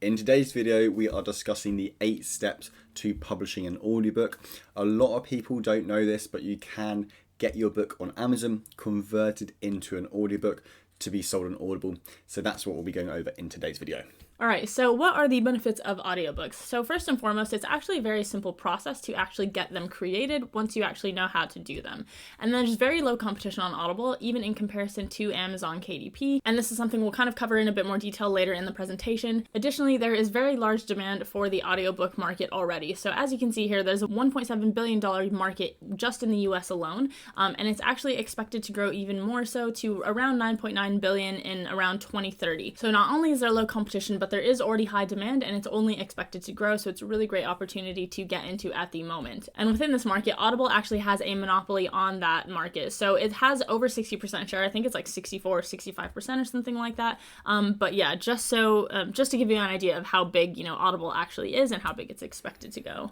In today's video, we are discussing the 8 steps to publishing an audiobook. A lot of people don't know this, but you can get your book on Amazon converted into an audiobook to be sold on Audible. So that's what we'll be going over in today's video. All right, so what are the benefits of audiobooks? So first and foremost, it's actually a very simple process to actually get them created once you actually know how to do them. And then there's very low competition on Audible, even in comparison to Amazon KDP. And this is something we'll kind of cover in a bit more detail later in the presentation. Additionally, there is very large demand for the audiobook market already. So as you can see here, there's a $1.7 billion market just in the US alone. And it's actually expected to grow even more so to around $9.9 billion in around 2030. So not only is there low competition, but there is already high demand and it's only expected to grow, so it's a really great opportunity to get into at the moment. And within this market, Audible actually has a monopoly on that market. So it has over 60% share. I think it's like 64 or 65% or something like that. But yeah, just to give you an idea of how big, Audible actually is and how big it's expected to go.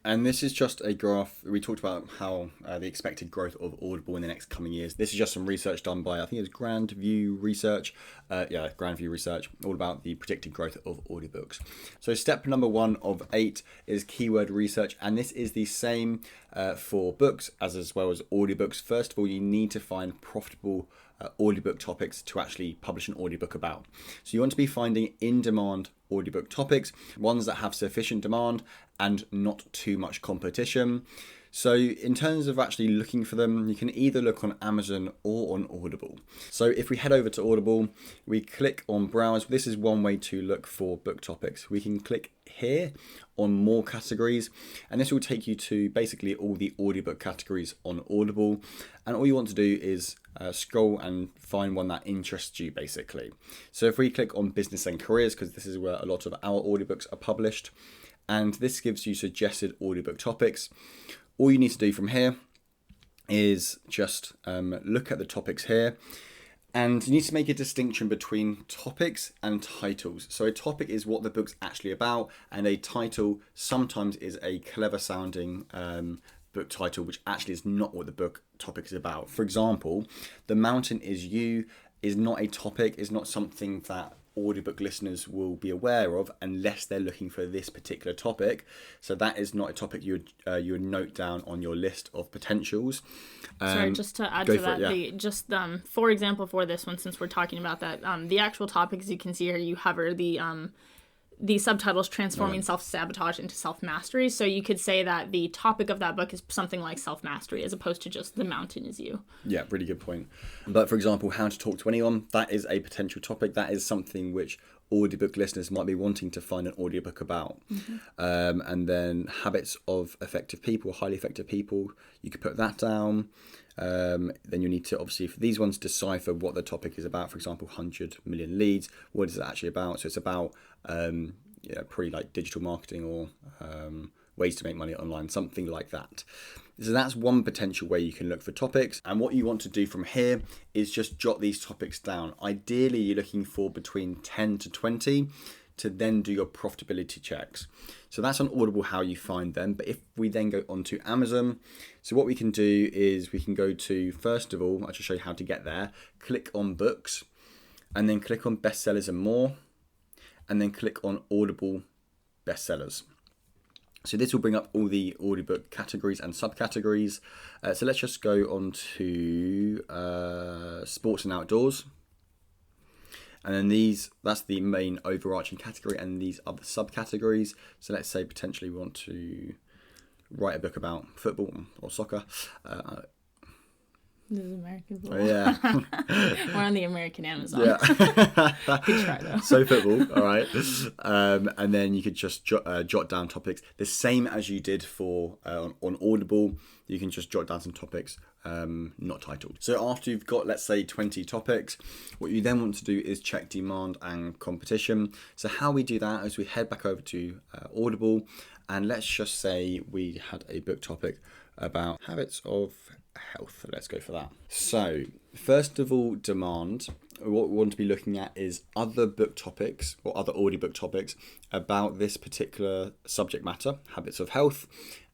And this is just a graph. We talked about how the expected growth of Audible in the next coming years. This is just some research done by, I think it was Grandview Research. Grandview Research, all about the predicted growth of audiobooks. So step number 1 of 8 is keyword research. And this is the same for books as well as audiobooks. First of all, you need to find profitable audiobook topics to actually publish an audiobook about. So you want to be finding in-demand audiobook topics, ones that have sufficient demand and not too much competition. So in terms of actually looking for them, you can either look on Amazon or on Audible. So if we head over to Audible, we click on Browse. This is one way to look for book topics. We can click here on More Categories, and this will take you to basically all the audiobook categories on Audible. And all you want to do is scroll and find one that interests you, basically. So if we click on Business and Careers, because this is where a lot of our audiobooks are published, and this gives you suggested audiobook topics. All you need to do from here is just look at the topics here, and you need to make a distinction between topics and titles. So a topic is what the book's actually about, and a title sometimes is a clever sounding book title, which actually is not what the book topic is about. For example, The Mountain Is You is not a topic, is not something that audiobook listeners will be aware of unless they're looking for this particular topic. So that is not a topic you would note down on your list of potentials. Sorry, just to add to that, for example, for this one, since we're talking about that, the actual topics you can see here, you hover the subtitles transforming self-sabotage into self-mastery. So you could say that the topic of that book is something like self-mastery as opposed to just The Mountain Is You. Yeah, really good point. But for example, How to Talk to Anyone, that is a potential topic. That is something which audiobook listeners might be wanting to find an audiobook about. Mm-hmm. And then Habits of Effective People, Highly Effective People, you could put that down. Then you need to, obviously, for these ones, decipher what the topic is about. For example, 100 million leads. What is it actually about? So it's about pretty like digital marketing or ways to make money online, something like that. So that's one potential way you can look for topics. And what you want to do from here is just jot these topics down. Ideally, you're looking for between 10 to 20 to then do your profitability checks. So that's on Audible how you find them. But if we then go onto Amazon, so what we can do is we can go to, first of all, I'll just show you how to get there. Click on Books, and then click on Bestsellers and More, and then click on Audible Bestsellers. So this will bring up all the audiobook categories and subcategories. So let's just go on to Sports and Outdoors. And then that's the main overarching category, and these are the subcategories. So let's say potentially we want to write a book about football or soccer. This is American football. Oh, yeah. We're on the American Amazon. Yeah. Good try, though. So football, all right. And then you could just jot down topics. The same as you did for on Audible, you can just jot down some topics, not titled. So after you've got, let's say, 20 topics, what you then want to do is check demand and competition. So how we do that is we head back over to Audible, and let's just say we had a book topic about habits of health. Let's go for that. So first of all, demand. What we want to be looking at is other book topics or other audiobook topics about this particular subject matter, habits of health,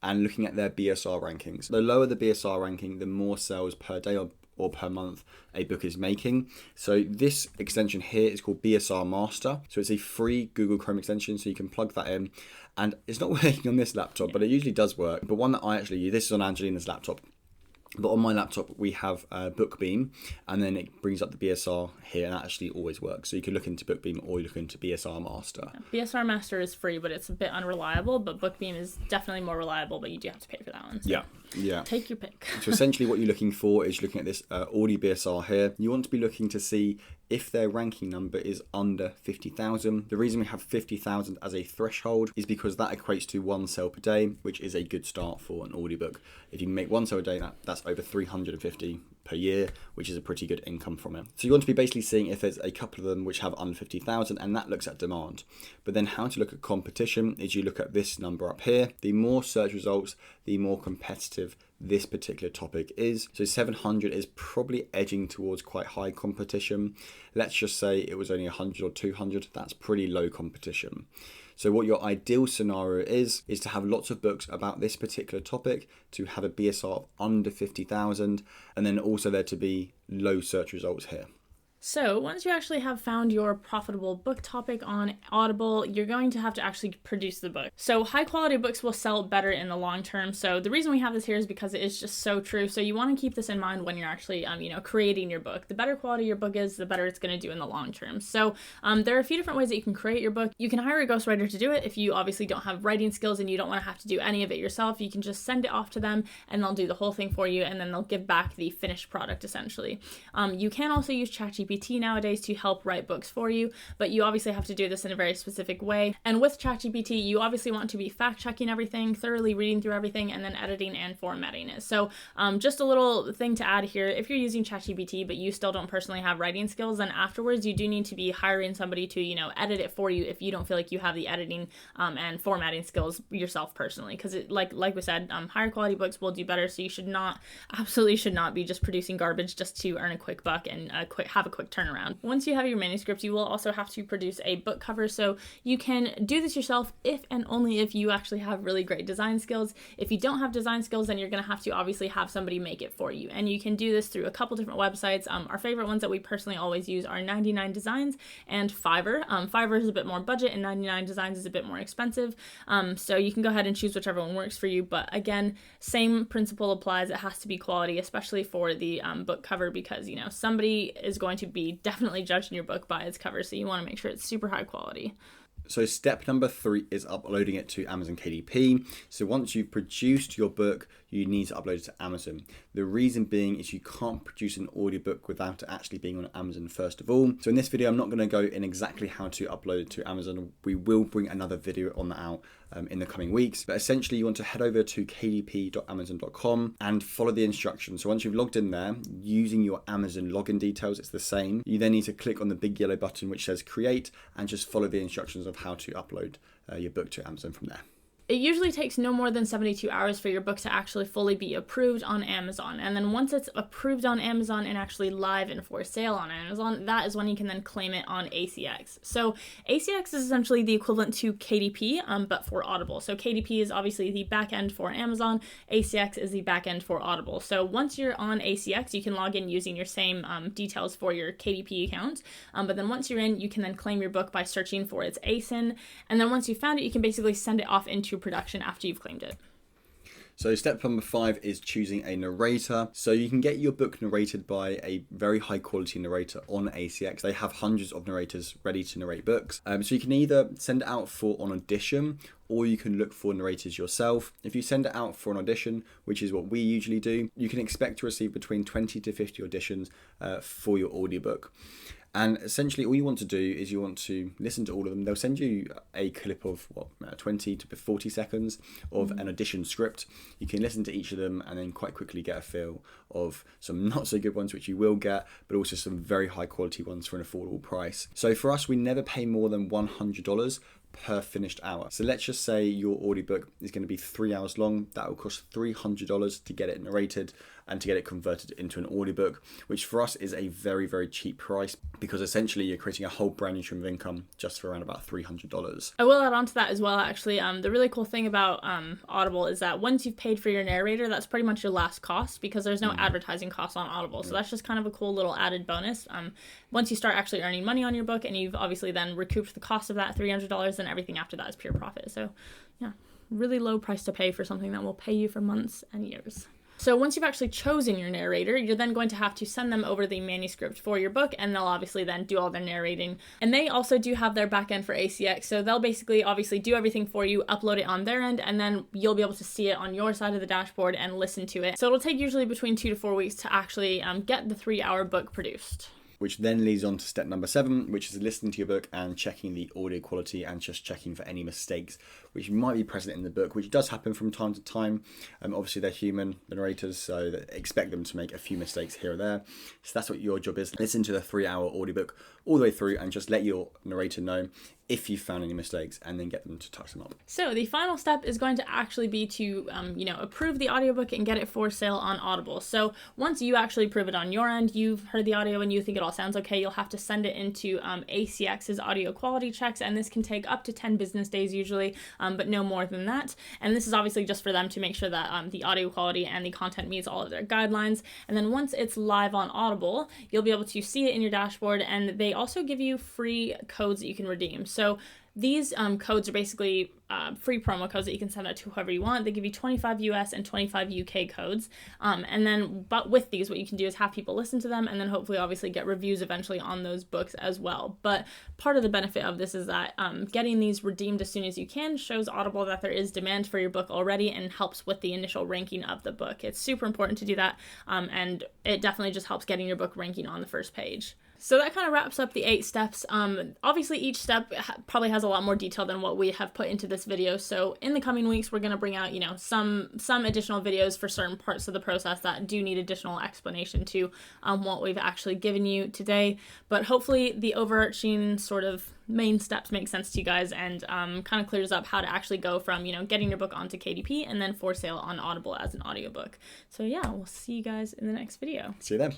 and looking at their BSR rankings. The lower the BSR ranking, the more sales per day or per month a book is making. So this extension here is called BSR Master. So it's a free Google Chrome extension, so you can plug that in. And it's not working on this laptop, but it usually does work. But one that I actually use, this is on Angelina's laptop. But on my laptop, we have Bookbeam, and then it brings up the BSR here, and that actually always works. So you can look into Bookbeam or you look into BSR Master. BSR Master is free, but it's a bit unreliable, but Bookbeam is definitely more reliable, but you do have to pay for that one. So Yeah. take your pick. So essentially what you're looking for is looking at this Audio BSR here. You want to be looking to see if their ranking number is under 50,000. The reason we have 50,000 as a threshold is because that equates to one sale per day, which is a good start for an audiobook. If you can make one sale a day, that's over 350 per year, which is a pretty good income from it. So you want to be basically seeing if there's a couple of them which have under 50,000, and that looks at demand. But then how to look at competition is you look at this number up here. The more search results, the more competitive this particular topic is. So 700 is probably edging towards quite high competition. Let's just say it was only 100 or 200. That's pretty low competition. So what your ideal scenario is to have lots of books about this particular topic, to have a BSR of under 50,000, and then also there to be low search results here. So once you actually have found your profitable book topic on Audible, you're going to have to actually produce the book. So high quality books will sell better in the long term. So the reason we have this here is because it is just so true. So you want to keep this in mind when you're actually, creating your book. The better quality your book is, the better it's going to do in the long term. So there are a few different ways that you can create your book. You can hire a ghostwriter to do it. If you obviously don't have writing skills and you don't want to have to do any of it yourself, you can just send it off to them and they'll do the whole thing for you, and then they'll give back the finished product essentially. You can also use ChatGPT nowadays to help write books for you, but you obviously have to do this in a very specific way. And with ChatGPT, you obviously want to be fact-checking everything, thoroughly reading through everything, and then editing and formatting it. So just a little thing to add here, if you're using ChatGPT but you still don't personally have writing skills, then afterwards you do need to be hiring somebody to, edit it for you if you don't feel like you have the editing and formatting skills yourself personally. Because like we said, higher quality books will do better, so you absolutely should not be just producing garbage just to earn a quick buck and have a quick turnaround. Once you have your manuscript, you will also have to produce a book cover, so you can do this yourself if and only if you actually have really great design skills. If you don't have design skills, then you're going to have to obviously have somebody make it for you, and you can do this through a couple different websites. Our favorite ones that we personally always use are 99 Designs and Fiverr. Fiverr is a bit more budget and 99 Designs is a bit more expensive, so you can go ahead and choose whichever one works for you. But again, same principle applies. It has to be quality, especially for the book cover, because somebody is going to be definitely judging your book by its cover, so you want to make sure it's super high quality. So step number 3 is uploading it to Amazon KDP. So once you've produced your book, you need to upload it to Amazon. The reason being is you can't produce an audiobook without it actually being on Amazon first of all. So in this video, I'm not going to go in exactly how to upload it to Amazon. We will bring another video on that out in the coming weeks. But essentially, you want to head over to kdp.amazon.com and follow the instructions. So once you've logged in there, using your Amazon login details, it's the same. You then need to click on the big yellow button which says create and just follow the instructions of how to upload your book to Amazon from there. It usually takes no more than 72 hours for your book to actually fully be approved on Amazon. And then once it's approved on Amazon and actually live and for sale on Amazon, that is when you can then claim it on ACX. So ACX is essentially the equivalent to KDP, but for Audible. So KDP is obviously the back end for Amazon. ACX is the back end for Audible. So once you're on ACX, you can log in using your same details for your KDP account. But then once you're in, you can then claim your book by searching for its ASIN. And then once you've found it, you can basically send it off into production after you've claimed it. So step number 5 is choosing a narrator. So you can get your book narrated by a very high quality narrator on ACX. They have hundreds of narrators ready to narrate books. So you can either send it out for an audition, or you can look for narrators yourself. If you send it out for an audition, which is what we usually do, you can expect to receive between 20 to 50 auditions for your audiobook. And essentially all you want to do is you want to listen to all of them. They'll send you a clip of 20 to 40 seconds of an audition script. You can listen to each of them and then quite quickly get a feel of some not so good ones, which you will get, but also some very high quality ones for an affordable price. So for us, we never pay more than $100 per finished hour. So let's just say your audiobook is going to be 3 hours long. That will cost $300 to get it narrated. and to get it converted into an audiobook, which for us is a very, very cheap price, because essentially you're creating a whole brand new stream of income just for around about $300. I will add on to that as well, actually. The really cool thing about Audible is that once you've paid for your narrator, that's pretty much your last cost, because there's no advertising costs on Audible. So that's just kind of a cool little added bonus. Once you start actually earning money on your book, and you've obviously then recouped the cost of that $300, then everything after that is pure profit. So yeah, really low price to pay for something that will pay you for months and years. So once you've actually chosen your narrator, you're then going to have to send them over the manuscript for your book, and they'll obviously then do all their narrating. And they also do have their backend for ACX, so they'll basically obviously do everything for you, upload it on their end, and then you'll be able to see it on your side of the dashboard and listen to it. So it'll take usually between 2 to 4 weeks to actually get the 3-hour book produced. Which then leads on to step number 7, which is listening to your book and checking the audio quality and just checking for any mistakes which might be present in the book, which does happen from time to time. Obviously they're human, the narrators, so expect them to make a few mistakes here or there. So that's what your job is. Listen to the 3-hour audiobook all the way through and just let your narrator know if you found any mistakes, and then get them to touch them up. So the final step is going to actually be to, approve the audiobook and get it for sale on Audible. So once you actually approve it on your end, you've heard the audio and you think it all sounds okay, you'll have to send it into ACX's audio quality checks, and this can take up to 10 business days usually, but no more than that. And this is obviously just for them to make sure that the audio quality and the content meets all of their guidelines. And then once it's live on Audible, you'll be able to see it in your dashboard, and they also give you free codes that you can redeem. So these codes are basically free promo codes that you can send out to whoever you want. They give you 25 US and 25 UK codes. But with these, what you can do is have people listen to them, and then hopefully obviously get reviews eventually on those books as well. But part of the benefit of this is that getting these redeemed as soon as you can shows Audible that there is demand for your book already, and helps with the initial ranking of the book. It's super important to do that, and it definitely just helps getting your book ranking on the first page. So that kind of wraps up the 8 steps. Obviously each step probably has a lot more detail than what we have put into this video. So in the coming weeks, we're going to bring out, some additional videos for certain parts of the process that do need additional explanation to what we've actually given you today. But hopefully the overarching sort of main steps make sense to you guys, and kind of clears up how to actually go from, getting your book onto KDP and then for sale on Audible as an audiobook. So yeah, we'll see you guys in the next video. See you then.